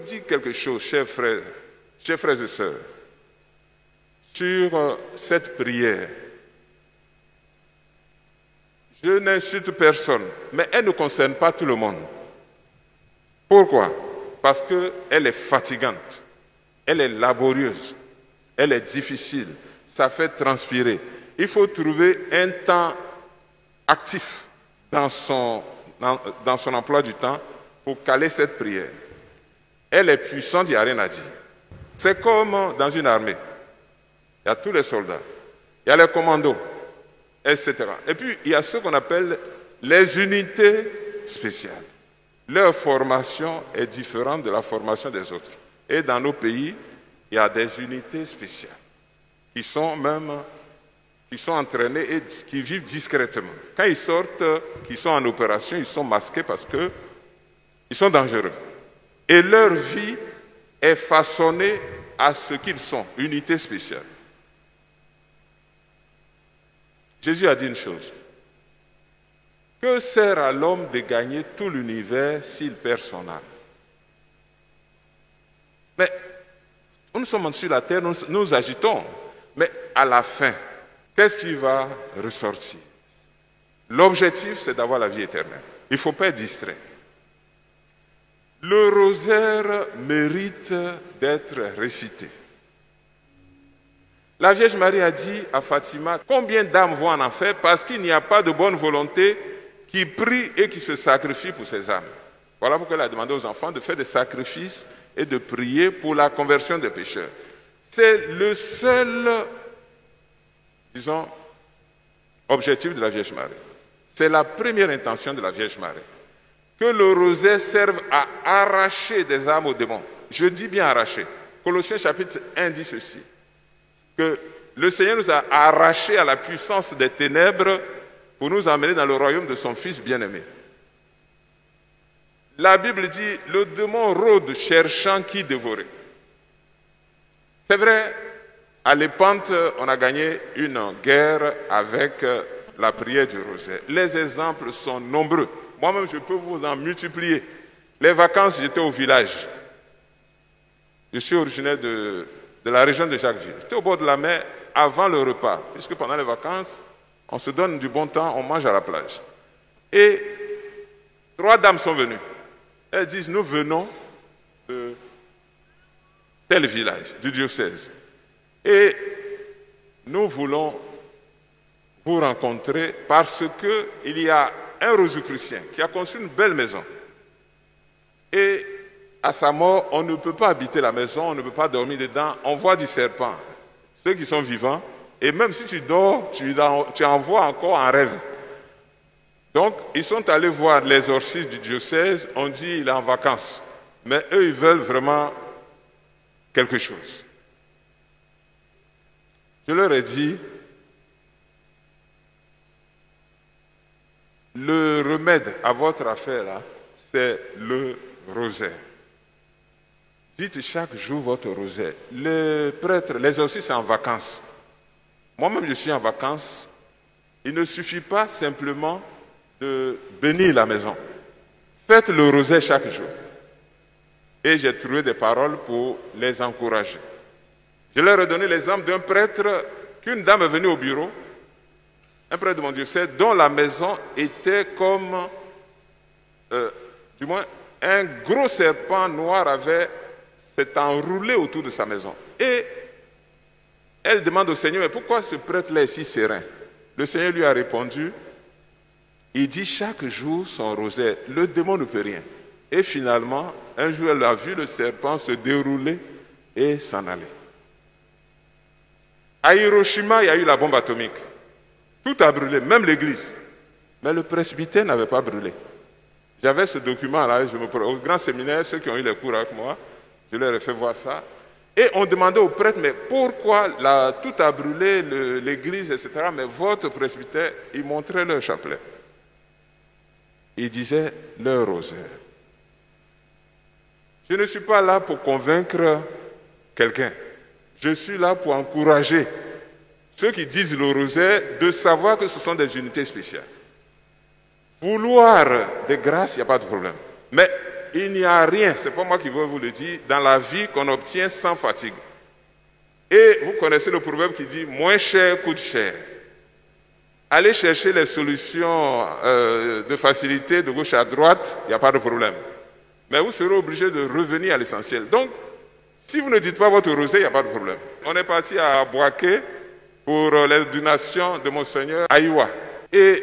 dire quelque chose, chers frères et sœurs, sur cette prière. Je n'insulte personne, mais elle ne concerne pas tout le monde. Pourquoi? Parce qu'elle est fatigante, elle est laborieuse, elle est difficile, ça fait transpirer. Il faut trouver un temps actif dans son emploi du temps pour caler cette prière. Elle est puissante, il n'y a rien à dire. C'est comme dans une armée. Il y a tous les soldats, il y a les commandos, etc. Et puis, il y a ce qu'on appelle les unités spéciales. Leur formation est différente de la formation des autres. Et dans nos pays, il y a des unités spéciales qui sont entraînées et qui vivent discrètement. Quand ils sortent, qu'ils sont en opération, ils sont masqués parce qu'ils sont dangereux. Et leur vie est façonnée à ce qu'ils sont, unité spéciale. Jésus a dit une chose. Que sert à l'homme de gagner tout l'univers s'il perd son âme? Mais nous sommes sur la terre, nous agitons. Mais à la fin, qu'est-ce qui va ressortir? L'objectif, c'est d'avoir la vie éternelle. Il ne faut pas être distrait. Le rosaire mérite d'être récité. La Vierge Marie a dit à Fatima, combien d'âmes vont en enfer parce qu'il n'y a pas de bonne volonté qui prie et qui se sacrifie pour ces âmes. Voilà pourquoi elle a demandé aux enfants de faire des sacrifices et de prier pour la conversion des pécheurs. C'est le seul, disons, objectif de la Vierge Marie. C'est la première intention de la Vierge Marie. Que le rosaire serve à arracher des âmes aux démons. Je dis bien arracher. Colossiens chapitre 1 dit ceci. Que le Seigneur nous a arrachés à la puissance des ténèbres pour nous emmener dans le royaume de son Fils bien-aimé. La Bible dit, le démon rôde cherchant qui dévorer. C'est vrai, à l'Épante, on a gagné une guerre avec la prière du rosaire. Les exemples sont nombreux. Moi-même, je peux vous en multiplier. Les vacances, j'étais au village. Je suis originaire de la région de Jacquesville. J'étais au bord de la mer avant le repas, puisque pendant les vacances, on se donne du bon temps, on mange à la plage. Et 3 dames sont venues. Elles disent, nous venons de tel village, du diocèse. Et nous voulons vous rencontrer parce qu'il y a un rosicrucien qui a conçu une belle maison. Et à sa mort, on ne peut pas habiter la maison, on ne peut pas dormir dedans, on voit du serpent. Ceux qui sont vivants, et même si tu dors, tu en vois encore en rêve. Donc, ils sont allés voir l'exorciste du diocèse, on dit il est en vacances. Mais eux, ils veulent vraiment quelque chose. Je leur ai dit, le remède à votre affaire, là, c'est le rosaire. Dites chaque jour votre rosaire. Le prêtre, l'exorciste, c'est en vacances. Moi-même, je suis en vacances. Il ne suffit pas simplement de bénir la maison. Faites le rosaire chaque jour. Et j'ai trouvé des paroles pour les encourager. Je leur ai donné l'exemple d'un prêtre qu'une dame est venue au bureau, un prêtre de mon diocèse, dont la maison était comme, du moins, un gros serpent noir s'est enroulé autour de sa maison. Et elle demande au Seigneur, mais pourquoi ce prêtre-là est si serein? Le Seigneur lui a répondu, il dit chaque jour son rosaire, le démon ne peut rien. Et finalement, un jour, elle a vu le serpent se dérouler et s'en aller. À Hiroshima, il y a eu la bombe atomique. Tout a brûlé, même l'église. Mais le presbytère n'avait pas brûlé. J'avais ce document-là, au grand séminaire, ceux qui ont eu les cours avec moi, je leur ai fait voir ça. Et on demandait au prêtre, mais pourquoi tout a brûlé, l'église, etc. Mais votre presbytère, il montrait leur chapelet. Il disait leur rosaire. Je ne suis pas là pour convaincre quelqu'un. Je suis là pour encourager ceux qui disent le rosaire de savoir que ce sont des unités spéciales. Vouloir des grâces, il n'y a pas de problème. Mais il n'y a rien, c'est pas moi qui veux vous le dire, dans la vie qu'on obtient sans fatigue. Et vous connaissez le proverbe qui dit « moins cher coûte cher ». Allez chercher les solutions de facilité de gauche à droite, il n'y a pas de problème. Mais vous serez obligé de revenir à l'essentiel. Donc, si vous ne dites pas votre rosée, il n'y a pas de problème. On est parti à Boaké pour l'ordination de Monseigneur Aïwa. Et